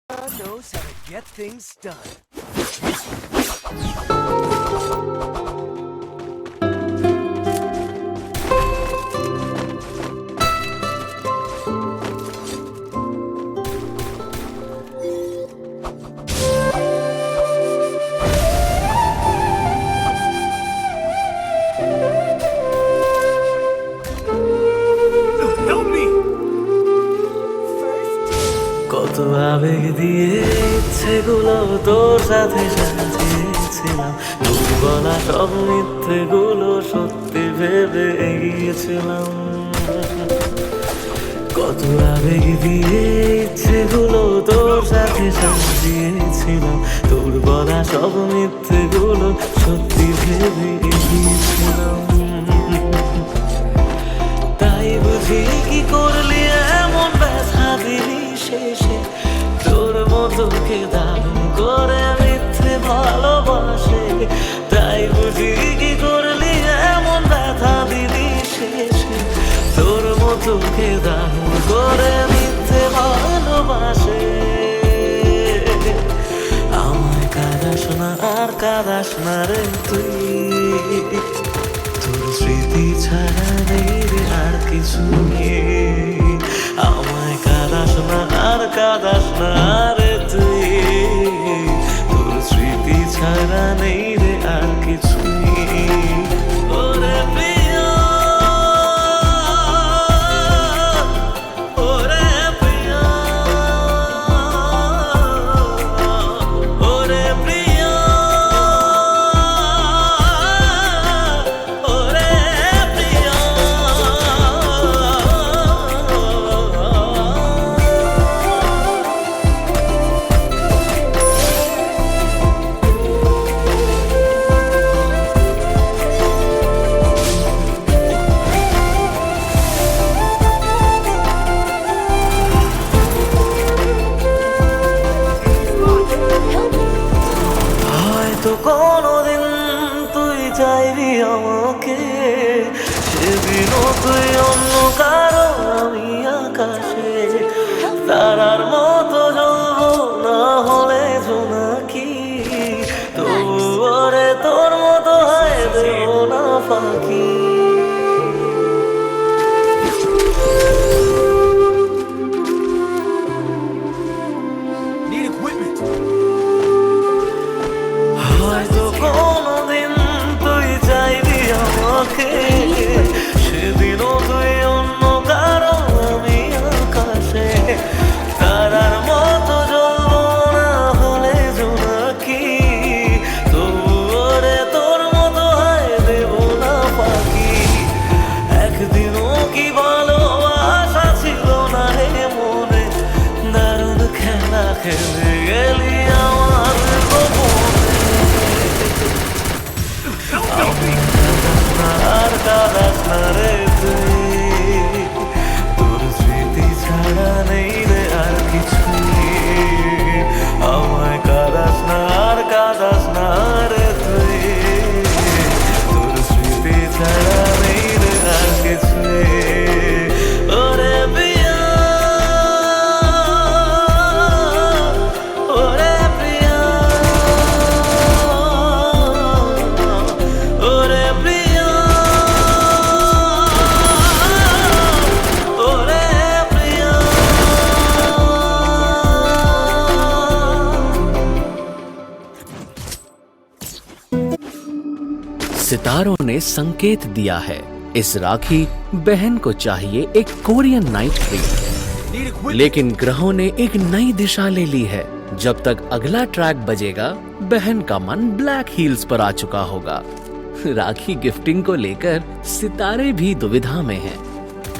Knows how to get things done. Help me! কত আবেগ দিয়ে ইচ্ছেগুলো তোর সাথে সাজিয়েছিলাম, তোর বলা সব মিথ্যেগুলো সত্যি ভেবে এগিয়েছিলাম। কত আবেগ দিয়ে ইচ্ছেগুলো তোর সাথে সাজিয়েছিলাম, তোর বলা সব মিথ্যেগুলো সত্যি ভেবে এগিয়েছিলাম। তাই বুঝি কি করলি এমন ব্যথা দিলি শেষে, তোর মতোকে দারুণ করে মিথ্যে ভালোবাসে। তাই বুঝি কি করলি এমন ব্যথা দিলি শেষে, তোর মতোকে দারুণ করে মিথ্যে ভালোবাসে। আমায় কাঁদাস না আর কাঁদাস না রে তুই, তোর স্মৃতি ছাড়া নেই রে আর কিছু নেই। আমায় কাঁদাস না আর কাঁদাস না রে তুই, তোর স্মৃতি ছাড়া নেই রে আর কিছু নেই। ওরে প্রিয়, ওরে প্রিয়, ওরে প্রিয়, ওরে প্রিয়। হয়তো কোনোদিন তুই চাইবি আমাকে, সেদিনও তুই অন্য কারো আমি আকাশে। তারার মতো জ্বলবো না হলে জোনাকি, তবু ওরে তোর মতো হয় দেব না ফাঁকি। Need equipment. হয়তো কোনোদিন তুই চাইবি আমাকে, সেদিনও তুই অন্য কারো আমি আকাশে। তারার মতো জ্বলবো না হলে জোনাকি, তবু ওরে তোর মতো হয় দেব না ফাঁকি। একদিনও কি ভালোবাসা ছিল না রে মনে, দারুণ খেলা খেলে গেলি আমার আর কাঁদাস না রে তুই, তোর স্মৃতি ছাড়া নেই রে আর কিছু নেই। আমায় কাঁদাস না আর কাঁদাস না রে তুই, তোর স্মৃতি ছাড়া নেই রে আর কিছু নেই। ওরে প্রিয়া, ওরে প্রিয়া, ওরে প্রিয়া, ওরে প্রিয়া। सितारों ने संकेत दिया है, इस राखी बहन को चाहिए एक Korean night cream, Need equipment. लेकिन ग्रहों ने एक नई दिशा ले ली है। जब तक अगला ट्रैक बजेगा, बहन का मन ब्लैक हील्स पर आ चुका होगा। राखी गिफ्टिंग को लेकर सितारे भी दुविधा में हैं।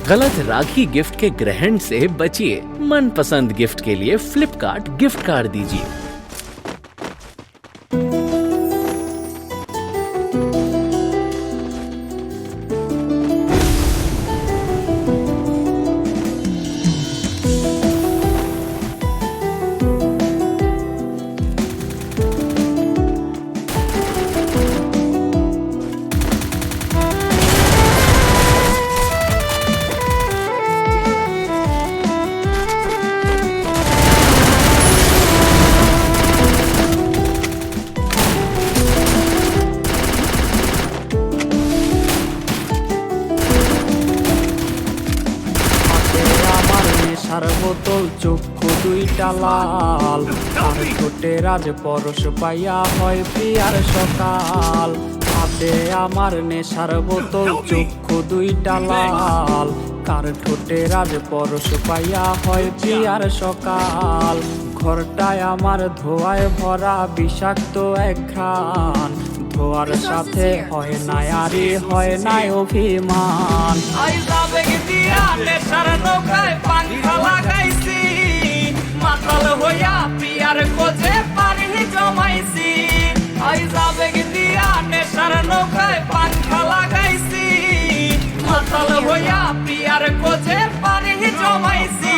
गलत राखी गिफ्ट के ग्रहण से बचिए, मनपसंद गिफ्ट के लिए फ्लिपकार्ट गिफ्ट कार्ड दीजिए। চক্ষু দুইটা লাল, আর ঠোঁটে রাজ পরশ পাইয়া হয় প্রিয়ার সকাল। হাতে আমার নেশার বোতল, চক্ষু দুইটা লাল, কার ঠোঁটে রাজ পরশ পাইয়া হয় প্রিয়ার সকাল। ঘরটায় আমার ধোঁয়ায় ভরা বিষাক্ত এক ঘ্রাণ, ধোয়ার সাথে হয় না আরে হয় না অভিমান। আবেগ দিয়া নেশার নৌকায় পাংখা লাগাইছি, মাতাল হইয়া প্রিয়ার খোঁজে পানি জমাইছি। আবেগ দিয়া নেশার নৌকায় পাংখা লাগাইছি, মাতাল হইয়া প্রিয়ার খোঁজে পানি জমাইছি।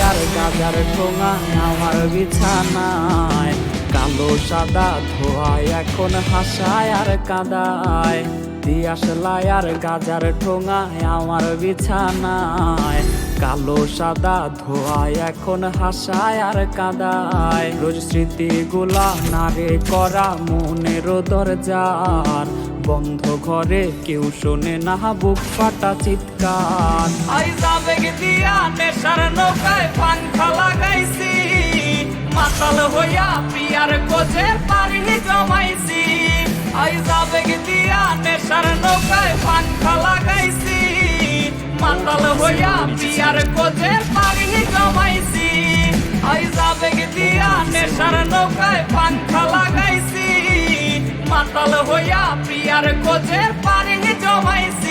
আর গাজার ঠোঙা আমার বিছানায়, কালো সাদা ধোয়ায় এখন হাসায় আর কাঁদায়। দিয়াশলাই আর গাজার ঠোঙায় আমার বিছানায়, কালো সাদা ধোয়ায় এখন হাসায় আর কাঁদায়। রোজ স্মৃতিগুলা নারে করা মনের দরজার, বন্ধ ঘরে কেউ শোনে না বুক ফাটা চিৎকার। আবেগ দিয়া নেশার নৌকায় পাংখা লাগাইছি, মাতাল হইয়া প্রিয়ার খোঁজে পানি জমাইছি। আবেগ দিয়া নেশার নৌকায় পাংখা লাগাইছি, মাতাল হইয়া প্রিয়ার খোঁজে পানি জমাইছি। আবেগ দিয়া নেশার নৌকায় পাংখা লাগাইছি, মাতাল হইয়া প্রিয়ার খোঁজে পানি জমাইছি।